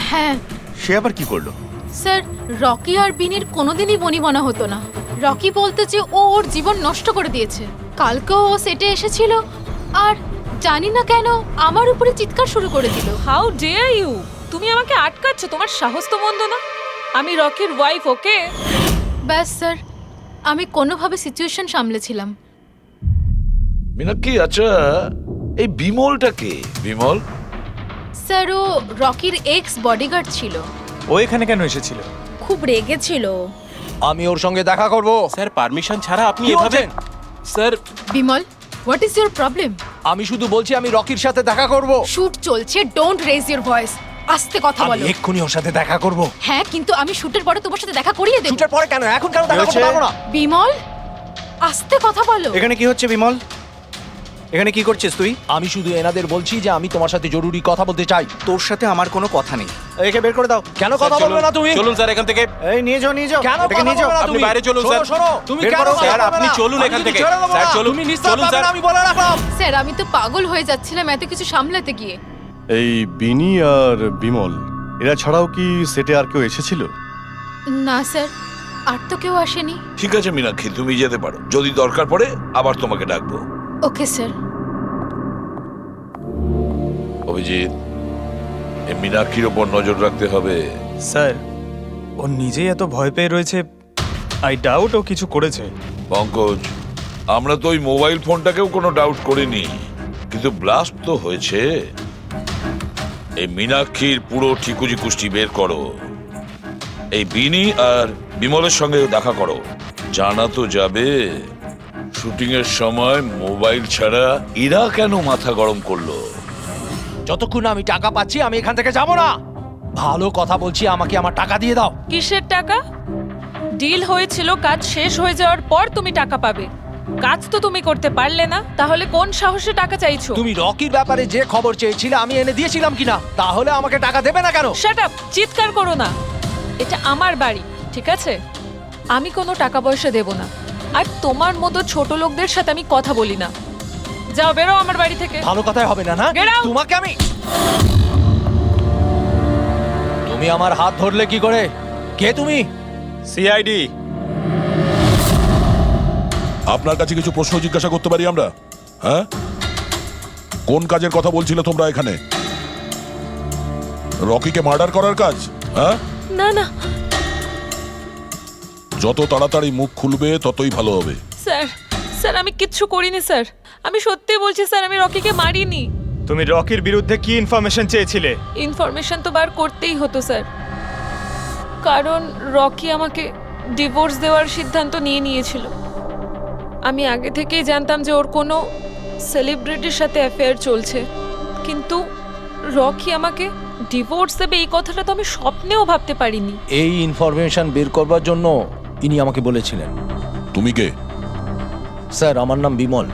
হ্যাঁ। সে আবার কি করলো? স্যার, রকি আর বিনির কোনোদিনই বনিবনা হতো না। রকি বলতে যে ও ওর জীবন নষ্ট করে দিয়েছে। কালকেও ও সেটে এসেছিল আর জানি না কেন আমার উপরে চিৎকার শুরু করে দিল। How dare you! তুমি আমাকে আটকাচ্ছ? তোমার সাহস তো মন্দ না। আমি রকির ওয়াইফ, ওকে? ব্যাস স্যার, আমি কোনোভাবে সিচুয়েশন সামলেছিলাম। মীনাক্ষী, আচ্ছা এই বিমলটা কে? বিমল? স্যার, ও রকির এক্স বডিগার্ড ছিল। ও এখানে কেন এসেছিল? খুব রেগেছিল। আমি ওর সঙ্গে দেখা করব। স্যার, পারমিশন ছাড়া আপনি এভাবে? Sir, Bimal, what is your problem? আমি শুধু বলছি আমি রকির সাথে দেখা করব। শুট চলছে, ডোন্ট রেজ ইওর ভয়েস। আস্তে কথা আমি বলো। এক্ষুনি ওর সাথে দেখা করব। হ্যাঁ, কিন্তু আমি শুটের পরে তোমার সাথে দেখা করিয়ে দেব। শুটের পরে কেন? এখন কেন দেখা করতে পারবো না? বিমল, আস্তে কথা বলো। এখানে কি হচ্ছে বিমল? এখানে কি করছিস তুই? আমি শুধু এনাদের বলছি যে আমি তোমার সাথে জরুরি কথা বলতে চাই। তোর সাথে আমার কোনো কথা নেই। একে বের করে দাও। কেন কথা বলবে না তুমি? চলুন স্যার এখান থেকে। এই নিয়ে যাও, নিয়ে যাও। কেন এটাকে নিয়ে যাও? আপনি বাইরে চলুন স্যার। শোনো, তুমি বের কেন করো, কথা স্যার, বলবে আপনি না? চলুন আমি এখান কিন্তু থেকে। ছেড়ে দেবো স্যার, না। চলুন। তুমি নিস্তার চলুন, পাবে স্যার। না, আমি বলে রাখলাম। স্যার, আমি তো পাগল হয়ে যাচ্ছিলাম এত কিছু সামলাতে গিয়ে। এই বিনি আর বিমল এরা ছাড়াও কি সেটে আর কেউ এসেছিল? না স্যার, আর তো কেউ আসেনি। ঠিক আছে মীনাক্ষী, তুমি যেতে পারো, যদি দরকার পড়ে আবার তোমাকে ডাকবো। Okay sir. অভিজিৎ, এই মীনাক্ষীর ওপর নজর রাখতে হবে। স্যার, ও নিজেই এত ভয় পেয়ে রয়েছে। আই ডাউট ও কিছু করেছে। পঙ্কজ, আমরা তো ওই মোবাইল ফোনটাকেও কোনো ডাউট করিনি, কিন্তু ব্লাস্ট তো হয়েছে। এই মীনাক্ষীর পুরো ঠিকুজি কুষ্টি বের করো। এই বিনি আর বিমলের সঙ্গে দেখা করো। জানা তো যাবে শুটিং এর সময় মোবাইল ছাড়া এরা কেন মাথা গরম করলো। যতক্ষণ না আমি টাকা পাচ্ছি আমি এখান থেকে যাব না। ভালো কথা বলছি, আমাকে আমার টাকা দিয়ে দাও। কিসের টাকা? ডিল হয়েছিল কাজ শেষ হয়ে যাওয়ার পর তুমি টাকা পাবে। কাজ তো তুমি করতে পারলে না, তাহলে কোন সাহসে টাকা চাইছো? তুমি রকির ব্যাপারে যে খবর চেয়েছিলে আমি এনে দিয়েছিলাম কিনা? তাহলে আমাকে টাকা দেবে না কেন? শাট আপ, চিৎকার করো না। এটা আমার বাড়ি, ঠিক আছে? আমি কোনো টাকা পয়সা দেব না, আর তোমার মতো ছোট লোকদের সাথে আমি কথা বলি না। যাও, বেরো আমার বাড়ি থেকে। ভালো কথাই হবে না, না? Get out! তোমাকে আমি তুমি আমার হাত ধরলে কি করে? কে তুমি? সিআইডি। আপনার কাছে কিছু প্রশ্ন জিজ্ঞাসা করতে পারি আমরা? হ্যাঁ, কোন কাজের কথা বলছিলে তোমরা এখানে? রকিকে মার্ডার করার কাজ? হ্যাঁ, না না যত তাড়াতাড়ি মুখ খুলবে ততই ভালো হবে। স্যার, স্যার আমি কিচ্ছু করিনি স্যার। আমি সত্যি বলছি স্যার, আমি রকিকে মারিনি। তুমি রকির বিরুদ্ধে কি ইনফরমেশন চেয়েছিলে? ইনফরমেশন তো বার করতেই হতো স্যার, কারণ রকি আমাকে ডিভোর্স দেওয়ার সিদ্ধান্ত নিয়েছিল। আমি আগে থেকেই জানতাম যে ওর কোনো সেলিব্রিটির সাথে অ্যাফেয়ার চলছে, কিন্তু রকি আমাকে ডিভোর্স দেবে এই কথাটা তো আমি স্বপ্নেও ভাবতে পারিনি। এই ইনফরমেশন বের করবার জন্য ইনি আমাকে বলেছিলেন। তুমি কে? স্যার, আমার নাম বিমল,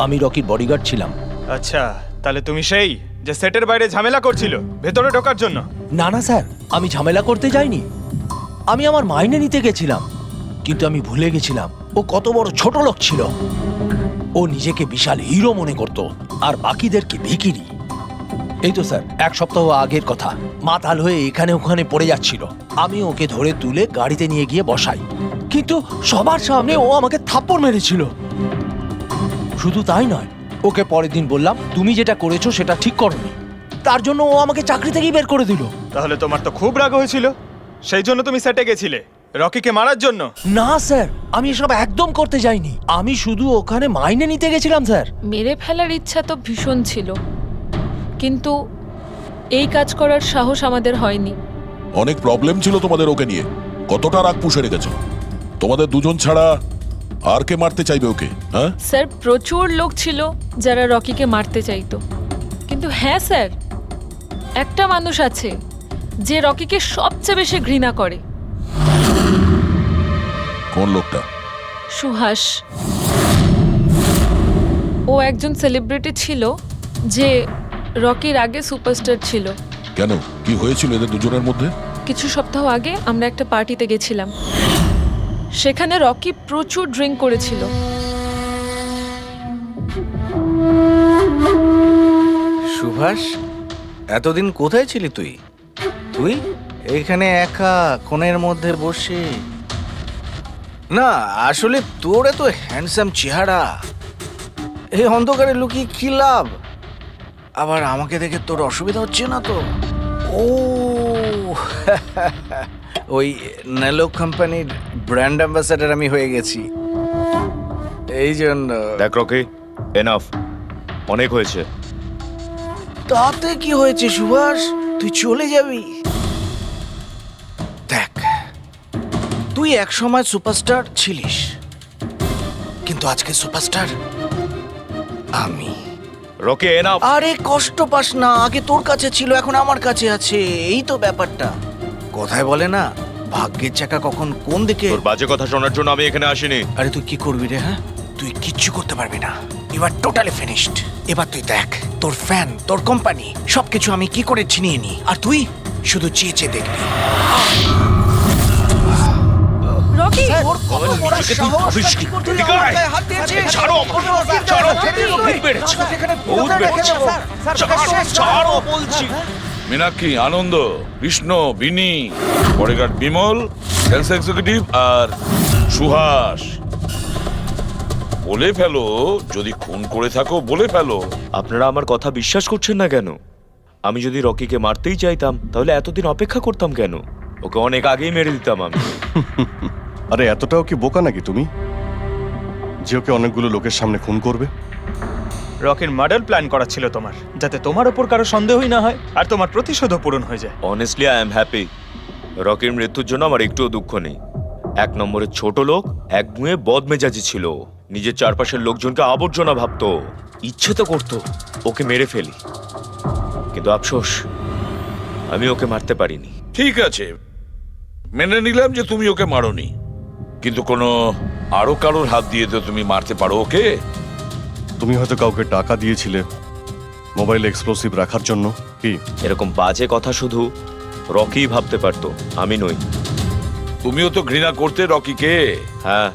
আমি রকির বডিগার্ড ছিলাম। আচ্ছা, তাহলে তুমি সেই যে সেটের বাইরে ঝামেলা করছিল ভেতরে ঢোকার জন্য? না না স্যার, আমি ঝামেলা করতে যাইনি। আমি আমার মাইনে নিতে গেছিলাম, কিন্তু আমি ভুলে গেছিলাম ও কত বড় ছোট লোক ছিল। ও নিজেকে বিশাল হিরো মনে করত আর বাকিদেরকে ভিখিরি। এই তো স্যার 1 সপ্তাহ আগের কথা, মাতাল হয়ে এখানে ওখানে পড়ে যাচ্ছিল। আমি ওকে ধরে তুলে গাড়িতে নিয়ে গিয়ে বসাই, কিন্তু সবার সামনে ও আমাকে থাপ্পড় মেরেছিল। শুধু তাই নয়, ওকে পরের দিন বললাম তুমি যেটা করেছো সেটা ঠিক করোনি, তার জন্য ও আমাকে চাকরি থেকেই বের করে দিল। তাহলে তোমার তো খুব রাগ হয়েছিল, সেই জন্য তুমি সেটে গেছিলে রকিকে মারার জন্য? না স্যার, আমি এসব একদম করতে যাইনি। আমি শুধু ওখানে মাইনে নিতে গেছিলাম স্যার। মেরে ফেলার ইচ্ছা তো ভীষণ ছিল, কিন্তু এই কাজ করার সাহস আমাদের হয়নি। অনেক প্রবলেম ছিল তোমাদের ওকে নিয়ে। কতটা রাগ পুষে রেখেছো? তোমাদের দুজন ছাড়া আর কে মারতে চাইবে ওকে? হ্যাঁ স্যার, প্রচুর লোক ছিল যারা রকিকে মারতে চাইতো, কিন্তু হ্যাঁ স্যার, একটা মানুষ আছে যে রকিকে সবচেয়ে বেশি ঘৃণা করে। কোন লোকটা? সুহাস। ও একজন সেলিব্রিটি ছিল যে রকির আগে সুপারস্টার ছিল। কেন, কি হয়েছিল এদের দুজনের মধ্যে? কিছু সপ্তাহ আগে আমরা একটা পার্টিতে গেছিলাম, সেখানে রকি প্রচুর ড্রিঙ্ক করেছিল। সুভাষ, এতদিন কোথায় ছিলি তুই? তুই এখানে একা কোণের মধ্যে বসে? না আসলে তোর এত হ্যান্ডসাম চেহারা, এই অন্ধকারে লুকিয়ে কি লাভ? আবার আমাকে দেখে তোর অসুবিধা হচ্ছে না তো? ও ওই নেলো কোম্পানির ব্র্যান্ড অ্যাম্বাসাডার আমি হয়ে গেছি, এই জন্য। দেখ রকি, এনাফ, অনেক হয়েছে। তাতে কি হয়েছে সুভাষ, তুই চলে যাবি? দেখ, তুই এক সময় সুপারস্টার ছিলিস, কিন্তু আজকে সুপারস্টার আমি। Rocky, enough. আরে কষ্ট পাস না, আগে তোর কাছে ছিল এখন আমার কাছে আছে, এই তো ব্যাপারটা। কথায় বলে না, ভাগ্যের চাকা কখন কোন দিকে। তোর বাজে কথা শোনার জন্য আমি এখানে আসিনি। আরে তুই কি করবি রে? হ্যাঁ, তুই কিচ্ছু করতে পারবি না, এবার টোটালি ফিনিশড। এবার তুই দেখ, তোর ফ্যান, তোর কোম্পানি সবকিছু আমি কি করে ছিনিয়ে নি, আর তুই শুধু চেয়ে চেয়ে দেখবি। রকি, ওর কত বড় সাহস, কি করতে তুই আমার গায়ে হাত দিয়েছিস? ছাড়ো আমাকে, ছাড়ো। বহুত বেড়েছে, বহুত বেড়েছে। ছাড়ো বলছি। মীনাক্ষী, আনন্দ, কৃষ্ণ, বিনি, বডিগার্ড বিমল, সেলস এক্সিকিউটিভ আর সুহাস। বলে ফেলো, যদি খুন করে থাকো বলে ফেলো। আপনারা আমার কথা বিশ্বাস করছেন না কেন? আমি যদি রকিকে মারতেই চাইতাম তাহলে এতদিন অপেক্ষা করতাম কেন? ওকে অনেক আগেই মেরে দিতাম আমি। আরে এতটাও কি বোকা নাকি তুমি যে ওকে অনেকগুলো লোকের সামনে খুন করবে? রকির মার্ডার প্ল্যান করা ছিল তোমার, যাতে তোমার ওপর কারো সন্দেহই না হয় আর তোমার প্রতিশোধও পূরণ হয়ে যায়। অনেস্টলি আই এম হ্যাপি রকির মৃত্যুর জন্য আমার একটুও দুঃখ নেই। 1 নম্বরে ছোট লোক, এক মুয়ে বদমেজাজি ছিল, নিজের চারপাশের লোকজনকে আবর্জনা ভাবতো, ইচ্ছে তো করতো ওকে মেরে ফেলি, কিন্তু আফসোস আমি ওকে মারতে পারিনি। ঠিক আছে, মেনে নিলাম যে তুমি ওকে মারোনি, কিন্তু কোনো আরো কারোর হাত দিয়ে তো তুমি মারতে পারো ওকে। তুমি হয়তো কাউকে টাকা দিয়েছিলে মোবাইল এক্সপ্লোসিভ রাখার জন্য, কি? এরকম বাজে কথা শুধু রকি ভাবতে পারতো, আমি নই। তুমিও তো ঘৃণা করতে রকিকে। হ্যাঁ,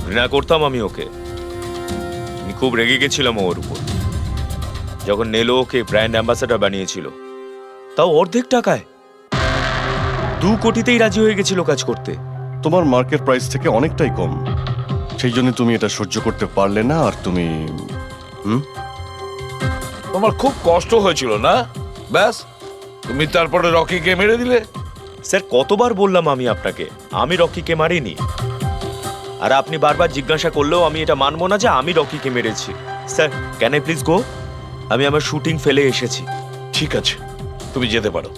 ঘৃণা করতাম আমি ওকে। আমি খুব রেগে গেছিলাম ওর উপর যখন নেলো ওকে ব্র্যান্ড অ্যাম্বাসেডর বানিয়েছিল, তাও অর্ধেক টাকায়। 2 কোটিতেই রাজি হয়ে গেছিল কাজ করতে। তোমার মার্কেট প্রাইস থেকে অনেকটাই কম, সেই জন্য তুমি এটা সহ্য করতে পারলে না, আর তুমি তোমার খুব কষ্ট হয়েছিল না? ব্যাস, তুমি তারপরে রকিকে মেরে দিলে। স্যার, কতবার বললাম আমি আপনাকে, আমি রকিকে মারিনি। আর আপনি বারবার জিজ্ঞাসা করলেও আমি এটা মানবো না যে আমি রকিকে মেরেছি। Sir, can I please go? আমি আমার শুটিং ফেলে এসেছি। ঠিক আছে, তুমি যেতে পারো।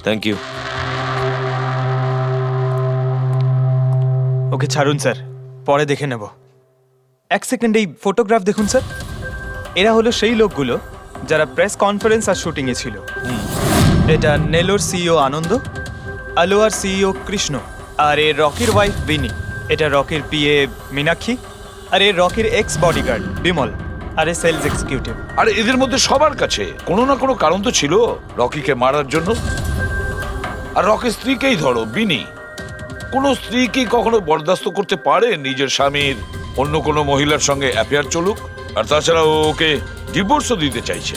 Thank you. ওকে ছাড়ুন স্যার, পরে দেখে নেব। 1 সেকেন্ড এই ফটোগ্রাফ দেখুন স্যার। এরা হলো সেই লোকগুলো যারা প্রেস কনফারেন্স আর শুটিংয়ে ছিল। এটা নেলোর সিইও আনন্দ, আলোয়ার সিইও কৃষ্ণ, আর এ রকির ওয়াইফ বিনি। এটা রকির পিএ মীনাক্ষী, আর এ রকির এক্স বডিগার্ড বিমল, আর এ সেলস এক্সিকিউটিভ। আর এদের মধ্যে সবার কাছে কোনো না কোনো কারণ তো ছিল রকিকে মারার জন্য। আর রকির স্ত্রীকেই ধরো, বিনি। কোনো স্ত্রী কি কখনো বরদাস্ত করতে পারে নিজের স্বামীর অন্য কোনো মহিলার সঙ্গে অ্যাফেয়ার চলুক? আর তাছাড়া ও ওকে ডিভোর্সও দিতে চাইছে।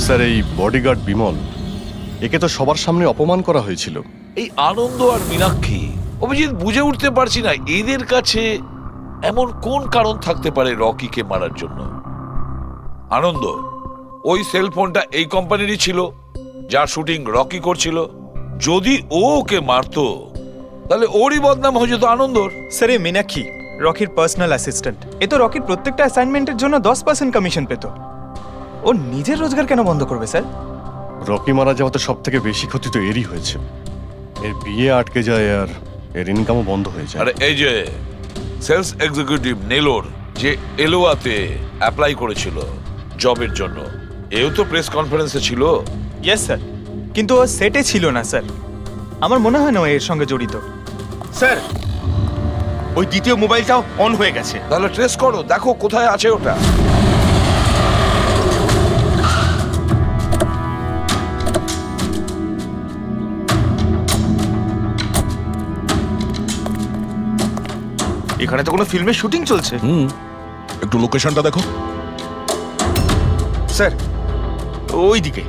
স্যার, এই বডিগার্ড বিমল, একে তো সবার সামনে অপমান করা হয়েছিল। এই আনন্দ আর মীনাক্ষী, অভিজিৎ বুঝে উঠতে পারছি না এদের কাছে এমন কোন কারণ থাকতে পারে রকিকে মারার জন্য। আনন্দ, ওই সেলফোনটা এই কোম্পানিরই ছিল যার শুটিং রকি করছিল। যদি ও ওকে মারতো তাহলে ওরই বদনাম হয়ে যেত আনন্দর। স্যার, এই মীনাক্ষী রকির পার্সোনাল অ্যাসিস্ট্যান্ট। এ তো রকির প্রত্যেকটা অ্যাসাইনমেন্টের জন্য 10% কমিশন পেত। ও নিজের রোজগার কেন বন্ধ করবে স্যার? রকি মারা যাওয়াতে সব থেকে বেশি ক্ষতি তো এরই হয়েছে। এর বিয়ে আটকে যায় আর এর ইনকামও বন্ধ হয়ে যায়। আরে এই যে সেলস এক্সিকিউটিভ নেলোর যে এলোয়াতে অ্যাপ্লাই করেছিল জবের জন্য, এও তো প্রেস কনফারেন্সে ছিল। ইয়েস স্যার, কিন্তু ও সেটে ছিল না স্যার। আমার মনে হয় না ও এর সঙ্গে জড়িত। স্যার, ওই দ্বিতীয় মোবাইলটাও অন হয়ে গেছে। তাহলে ট্রেস করো, দেখো কোথায় আছে ওটা। এখানে তো কোনো ফিল্মের শুটিং চলছে। একটু লোকেশনটা দেখো। স্যার, ওই দিকে।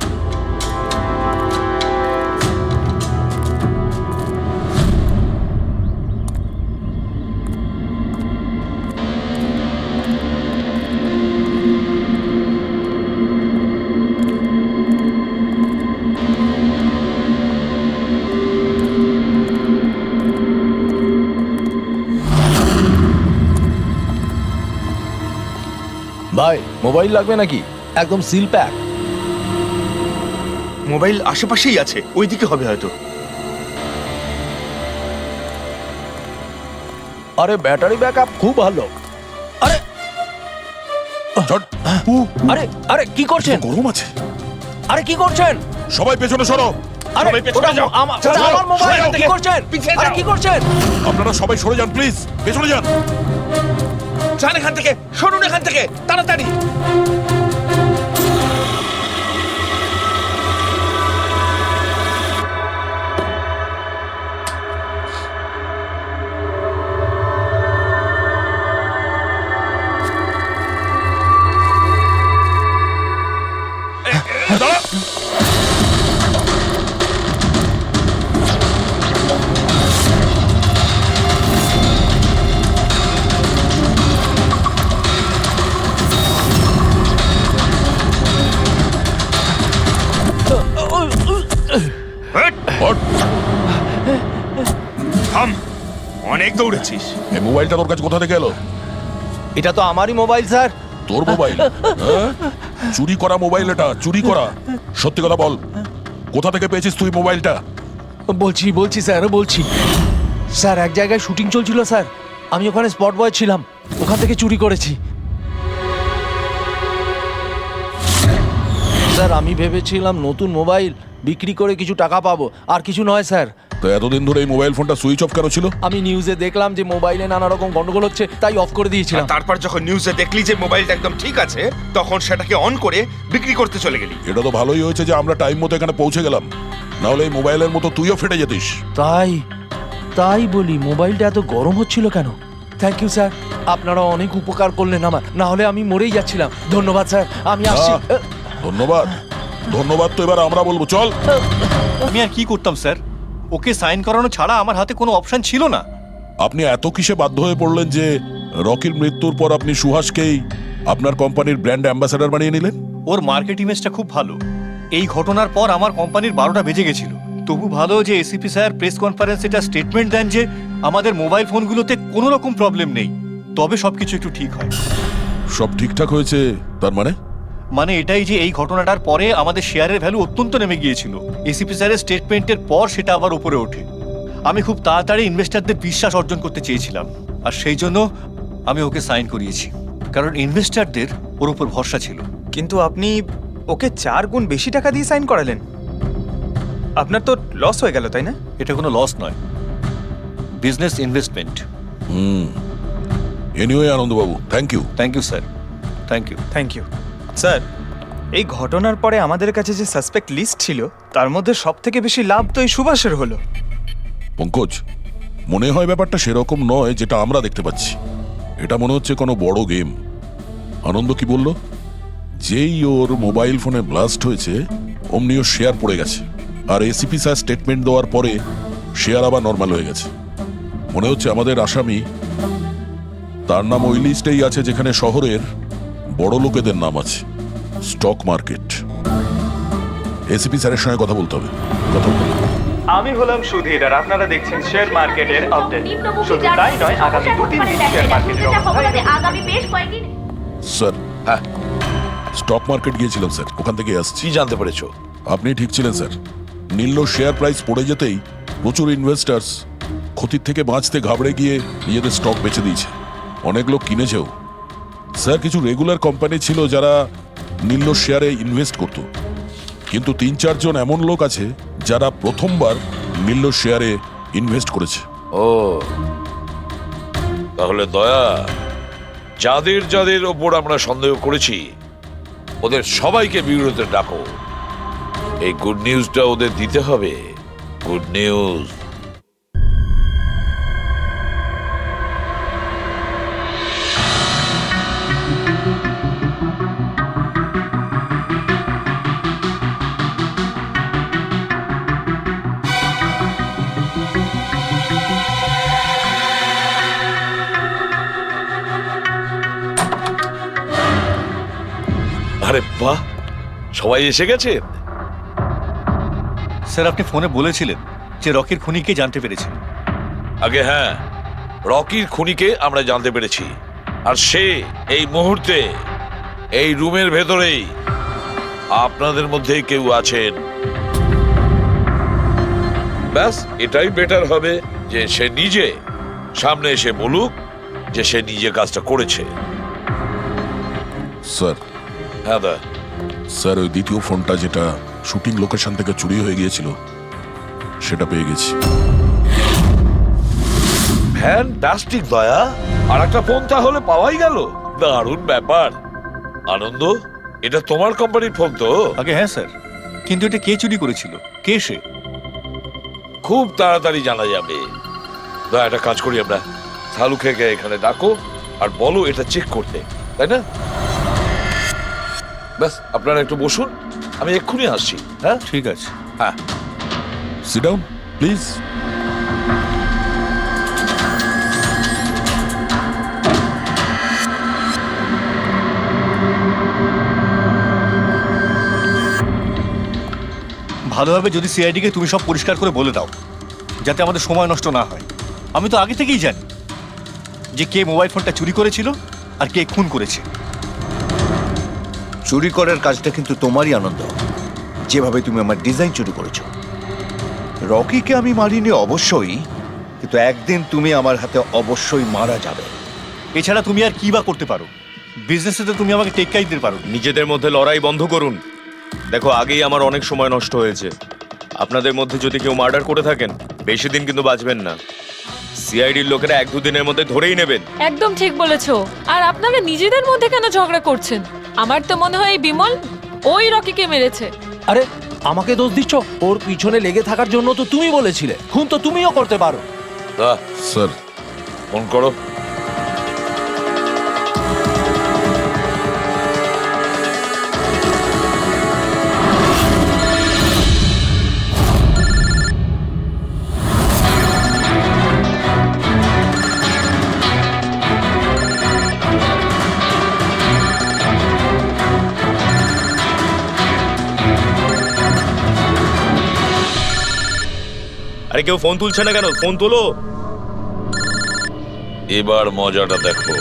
ভাই, মোবাইল লাগবে নাকি? একদম সিল প্যাক। মোবাইল আশেপাশেই আছে, ওই দিকে হবে হয়তো। আরে ব্যাটারি ব্যাকআপ খুব ভালো। আরে আরে আরে কি করছেন? গরম আছে। আরে কি করছেন? সবাই পেছনে সরো। আরে ওটা আমার মোবাইল, কি করছেন? আরে কি করছেন? আপনারা সবাই সরে যান প্লিজ, পেছনে যান। যান এখান থেকে, সরুন এখান থেকে তাড়াতাড়ি। থাম, অনেক দৌড়েছিস। এই মোবাইলটা তোর কাছে কোথা থেকে এলো? এটা তো আমারই মোবাইল স্যার। তোর মোবাইল? হ্যাঁ? চুরি করা মোবাইল এটা, চুরি করা। সত্যি কথা বল, কোথা থেকে পেয়েছিস তুই মোবাইলটা? বলছি স্যার বলছি। স্যার এক জায়গায় শুটিং চলছিল স্যার, আমি ওখানে স্পট বয় ছিলাম, ওখান থেকে চুরি করেছি। স্যার আমি ভেবেছিলাম নতুন মোবাইল বিক্রি করে কিছু টাকা পাবো, আর কিছু নয় স্যার। তো এতদিন ধরে এই মোবাইল ফোনটা সুইচ অফ কেন ছিল? আমি নিউজে দেখলাম যে মোবাইলে নানা রকম গন্ডগোল হচ্ছে, তাই অফ করে দিয়েছিলাম। তারপর যখন নিউজে দেখলি যে মোবাইলটা একদম ঠিক আছে, তখন সেটাকে অন করে বিক্রি করতে চলে গেলি। এটা তো ভালোই হয়েছে যে আমরা টাইম মতো এখানে পৌঁছে গেলাম, না হলে এই মোবাইলের মতো তুইও ফেটে যেতিস। তাই বলি মোবাইলটা এত গরম হচ্ছিল কেন? থ্যাংক ইউ স্যার, আপনারা অনেক উপকার করলেন আমার, না হলে আমি মরেই যাচ্ছিলাম। ধন্যবাদ স্যার, আমি আসছি। ধন্যবাদ তো এবার আমরা বলবো, চল। আমি আর কি করতাম স্যার, ওকে সাইন করানো ছাড়া আমার হাতে কোনো অপশন ছিল না। আপনি এত কিসে বাধ্য হয়ে পড়লেন যে রকির মৃত্যুর পর আপনি সুহাসকেই আপনার কোম্পানির ব্র্যান্ড অ্যাম্বাসেডর বানিয়ে নিলেন? ওর মার্কেট ইমেজটা খুব ভালো। এই ঘটনার পর আমার কোম্পানির 12টা বেজে গেছিল। তবু ভালো যে এসিপি স্যার প্রেস কনফারেন্সে এটা স্টেটমেন্ট দেন যে আমাদের মোবাইল ফোনগুলোতে কোনো রকম প্রবলেম নেই, তবে সবকিছু একটু ঠিক হয়। সব ঠিকঠাক হয়েছে তার মানে এটাই যে এই ঘটনাটার পরে আমাদের শেয়ারের ভ্যালু অত্যন্ত নেমে গিয়েছিল। এসিপি স্যারের স্টেটমেন্টের পর সেটা আবার উপরে ওঠে। আমি খুব তাড়াতাড়ি ইনভেস্টরদের বিশ্বাস অর্জন করতে চেয়েছিলাম, আর সেই জন্য আমি ওকে সাইন করিয়েছি, কারণ ইনভেস্টরদের ওর উপর ভরসা ছিল। কিন্তু আপনি ওকে 4 গুণ বেশি টাকা দিয়ে সাইন করালেন, আপনার তো লস হয়ে গেল, তাই না? এটা কোনো লস নয়, বিজনেস ইনভেস্টমেন্ট। এনিওয়ে আনন্দবাবু, thank you. Thank you sir, thank you. Thank you sir. এই ঘটনার পরে আমাদের কাছে যে সাসপেক্ট লিস্ট ছিল, তার মধ্যে সব থেকে বেশি লাভ তো এই সুভাষের হলো। পঙ্কজ, মনে হয় ব্যাপারটা সেরকম নয় যেটা আমরা দেখতে পাচ্ছি। এটা মনে হচ্ছে কোনো বড় গেম। আনন্দ কি বলল? যেই ওর মোবাইল ফোনে ব্লাস্ট হয়েছে অমনি ওর শেয়ার পড়ে গেছে, আর এসিপি স্যার স্টেটমেন্ট দেওয়ার পরে শেয়ার আবার নর্মাল হয়ে গেছে। মনে হচ্ছে আমাদের আসামি, তার নাম ওই লিস্টেই আছে যেখানে শহরের বড় লোকেদের নাম আছে, স্টক মার্কেট। এসিপি স্যারের সঙ্গে কথা বলতে হবে। আমি হলাম সুধীর, আর আপনারা দেখছেন শেয়ার মার্কেটের আপডেট। শুধু তাই নয়, আগামী 2-3 দিন শেয়ার মার্কেটের আগামী বেশ কয়েকদিন। স্যার, হ্যাঁ, স্টক মার্কেট গিয়েছিলাম স্যার, ওখান থেকে আসছি। কি জানতে পেরেছো? আপনি ঠিক ছিলেন স্যার। নীল শেয়ার প্রাইস পড়ে যেতেই প্রচুর ইনভেস্টার্স ক্ষতির থেকে বাঁচতে ঘাবড়ে গিয়ে নিজেদের স্টক বেচে দিয়েছে। অনেক লোক কিনেছেও স্যার। কিছু রেগুলার কোম্পানি ছিল যারা নীল শেয়ারে ইনভেস্ট করত, কিন্তু 3-4 জন এমন লোক আছে যারা প্রথমবার নীল শেয়ারে ইনভেস্ট করেছে। ও, তাহলে দয়া, যাদের যাদের ওপর আমরা সন্দেহ করেছি ওদের সবাইকে বিরুদ্ধে ডাকো। এই গুড নিউজটা ওদের দিতে হবে। Good news. আরে বাহ, সবাই এসে গেছেন। স্যার, আপনি ফোনে বলেছিলেন যে রকির খুনিকে জানতে পেরেছেন। আগে হ্যাঁ, রকির খুনিকে আমরা জানতে পেরেছি, আর সে এই মুহূর্তে এই রুমের ভেতরেই আপনাদের মধ্যেই কেউ আছেন। ব্যাস, এটাই বেটার হবে যে সে নিজে সামনে এসে বলুক যে সে নিজে কাজটা করেছে। স্যার, হ্যাঁ দা। স্যার, ওই দ্বিতীয় ফোনটা যেটা শুটিং লোকেশন থেকে চুরি হয়ে গিয়েছিল সেটা পেয়ে গেছি। ফ্যান্টাস্টিক দয়া, আর একটা ফোন তাহলে পাওয়াই গেল। দারুণ ব্যাপার। আনন্দ, এটা তোমার কোম্পানির ফোন তো? আগে হ্যাঁ স্যার, কিন্তু এটা কে চুরি করেছিল, কে সে? খুব তাড়াতাড়ি জানা যাবে। দয়া, একটা কাজ করি আমরা, শালুকে এখানে ডাকো আর বলো এটা চেক করতে, তাই না? ব্যাস, আপনারা একটু বসুন, আমি এক্ষুনি আসছি। হ্যাঁ, ঠিক আছে। হ্যাঁ, সিট ডাউন প্লিজ। ভালো হবে যদি সিআইডিকে তুমি সব পরিষ্কার করে বলে দাও, যাতে আমাদের সময় নষ্ট না হয়। আমি তো আগে থেকেই জানি যে কে মোবাইল ফোনটা চুরি করেছিল আর কে খুন করেছে। চুরি করার কাজটা কিন্তু তোমারই, আনন্দ। যেভাবে তুমি আমার ডিজাইন চুরি করেছো, রকিকে আমি মারিনি অবশ্যই, কিন্তু একদিন তুমি আমার হাতে অবশ্যই মারা যাবে। এছাড়া তুমি আর কি বা করতে পারো? বিজনেসে তো তুমি আমাকে টেক্কাই দিতে পারো। নিজেদের মধ্যে লড়াই বন্ধ করুন। দেখো, আগেই আমার অনেক সময় নষ্ট হয়েছে। আপনাদের মধ্যে যদি কেউ মার্ডার করে থাকেন, বেশি দিন কিন্তু বাঁচবেন না। সিআইডির লোকেরা 1-2 দিনের মধ্যে ধরেই নেবেন। একদম ঠিক বলেছো। আর আপনারা নিজেদের মধ্যে কেন ঝগড়া করছেন? আমার তো মনে হয় এই বিমল ওই রকিকে মেরেছে। আরে আমাকে দোষ দিচ্ছ? ওর পিছনে লেগে থাকার জন্য তো তুমি বলেছিলে। খুন তো তুমিও করতে পারো। স্যার, ফোন করো। আরে কেউ ফোন তুলছে না কেন? ফোন তোলো। এবার মজাটা দেখো।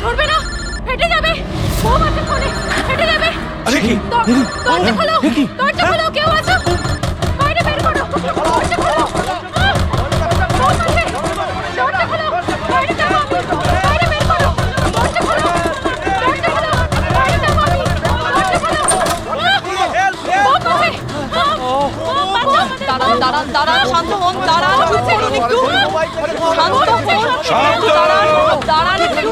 ধরবে না, ফেটে যাবে। বউ আছে ফোনে, ফেটে যাবে। আরে কি? দরজা খোলো, দরজা খোলো, কেউ আছো? বাইরে বের করো, দরজা খোলো। বউ আছে, দরজা খোলো, বাইরে যাবো আমি। বাইরে বের করো, দরজা খোলো, দরজা খোলো, বাইরে যাবো আমি। দরজা খোলো। বউ আছে। দাঁড়ান, দাঁড়ান, দাঁড়ান, শান্ত হন, দাঁড়ান, চুপ করুন একটু। শান্ত হন, দাঁড়ান একটু।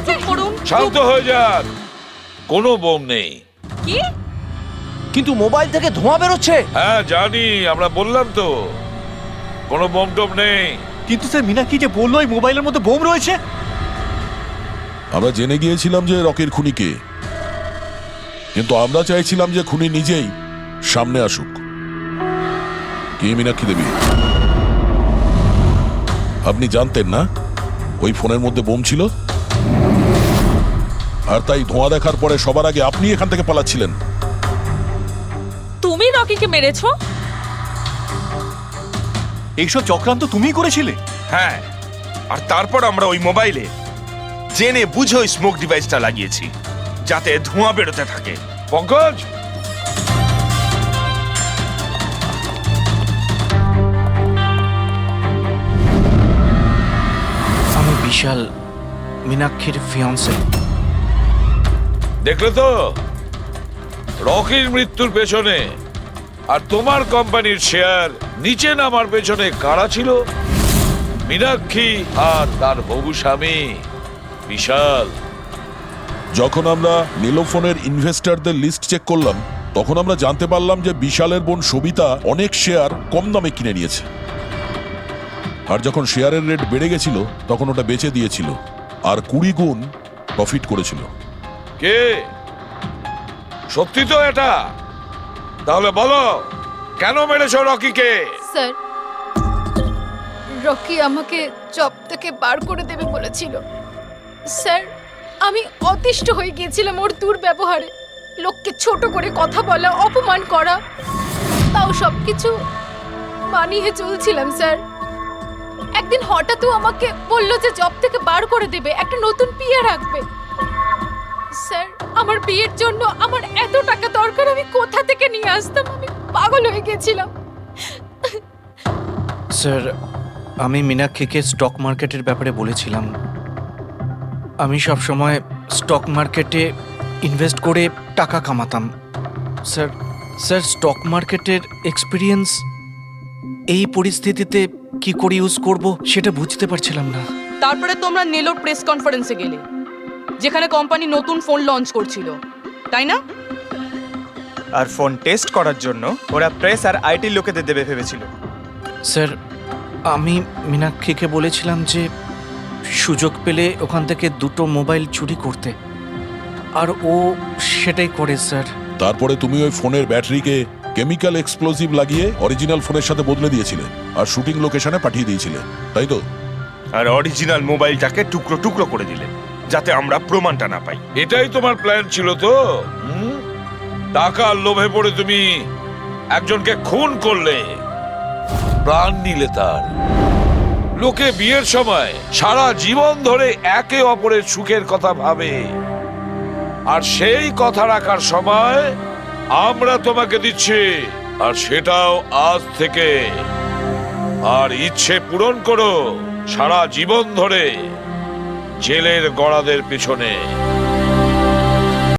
চুপ করুন। শান্ত হয়ে যান। কোনো বোম নেই। কি? কিন্তু মোবাইল থেকে ধোঁয়া বেরোচ্ছে। হ্যাঁ জানি, আমরা বললাম তো কোনো বোম টোম নেই। কিন্তু স্যার, মীনাক্ষী যে বললো এই মোবাইলের মধ্যে বোম রয়েছে। আমরা জেনে গিয়েছিলাম যে রকির খুনি কে, কিন্তু আমরা চাইছিলাম যে খুনি নিজেই সামনে আসুক। কি মীনাক্ষী দেবী, আপনি জানতেন না ওই ফোনের মধ্যে বোম ছিল? আর তাই ধোঁয়া দেখার পরে সবার আগে আপনি এখান থেকে পালাচ্ছিলেন। তুমি রকিকে মেরেছো? এইসব চক্রান্ত তুমিই করেছিলে? হ্যাঁ, আর তারপর আমরা ওই মোবাইলে জেনে বুঝে ওই স্মোক ডিভাইসটা লাগিয়েছি, যাতে ধোঁয়া বেরোতে থাকে। পঙ্কজ, আমি বিশাল, মীনাক্ষীর ফিয়ান্সে। দেখলে তো রকির মৃত্যুর পেছনে আর তোমার কোম্পানির শেয়ার নিচে নামার পেছনে কারা ছিল? মীনাক্ষী আর তার হবু স্বামী বিশাল। যখন আমরা নীলোফোনের ইনভেস্টরদের লিস্ট চেক করলাম, তখন আমরা জানতে পারলাম যে বিশালের বোন সবিতা অনেক শেয়ার কম দামে কিনে নিয়েছে। আর যখন শেয়ারের রেট বেড়ে গেছিল, তখন ওটা বেচে দিয়েছিল আর 20 গুণ প্রফিট করেছিল। কে? সত্যি তো এটা? তাহলে বলো, কেন মেরেছো রকিকে? স্যার, রকি আমাকে জব থেকে বার করে দেবে বলেছিল। স্যার, আমি অতিষ্ঠ হয়ে গিয়েছিলাম ওর দুর্ব্যবহারে। লোককে ছোট করে কথা বলা, অপমান করা, তাও সবকিছু মানিয়ে চলছিলাম স্যার। একদিন হঠাৎ আমাকে বলল যে জব থেকে বার করে দেবে, একটা নতুন বিয়ে রাখবে। স্যার, আমার বিয়ের জন্য আমার এত টাকা দরকার, আমি কোথা থেকে নিয়ে আসতাম? আমি পাগল হয়ে গেছিলাম। স্যার, আমি মীনাক্ষীকে স্টক মার্কেটের ব্যাপারে বলেছিলাম। আমি সব সময় স্টক মার্কেটে ইনভেস্ট করে টাকা কামাতাম। স্যার, স্টক মার্কেটের এক্সপিরিয়েন্স এই পরিস্থিতিতে কি করে ইউজ করব সেটা বুঝতে পারছিলাম না। তারপরে তোমরা নেলোর প্রেস কনফারেন্সে গেলে, যেখানে কোম্পানি নতুন ফোন লঞ্চ করছিল, তাই না? আর ফোন টেস্ট করার জন্য ওরা প্রেস আর আইটির লোকেদের দেবে ভেবেছিল। স্যার, আমি মীনাক্ষীকে বলেছিলাম যে সুযোগ পেলে ওখান থেকে 2টো মোবাইল চুরি করতে। আর ও সেটাই করে স্যার। তারপরে তুমি ওই ফোনের ব্যাটারিকে কেমিক্যাল এক্সপ্লোসিভ লাগিয়ে অরিজিনাল ফোনের সাথে বদলে দিয়েছিলে আর শুটিং লোকেশনে পাঠিয়ে দিয়েছিলে, তাই তো? আর অরিজিনাল মোবাইলটাকে টুকরো টুকরো করে দিলে যাতে আমরা প্রমাণটা না পাই। এটাই তোমার প্ল্যান ছিল তো? টাকার লোভে পড়ে তুমি একজনকে খুন করলে, প্রাণ নিলে তার। লোকে বিয়ের সময় সারা জীবন ধরে একে অপরের সুখের কথা ভাবে, আর সেই কথা রাখার সময় আমরা তোমাকে দিচ্ছি, আর সেটাও আজ থেকে। আর ইচ্ছে পূরণ করো সারা জীবন ধরে জেলের গড়াদের পিছনে।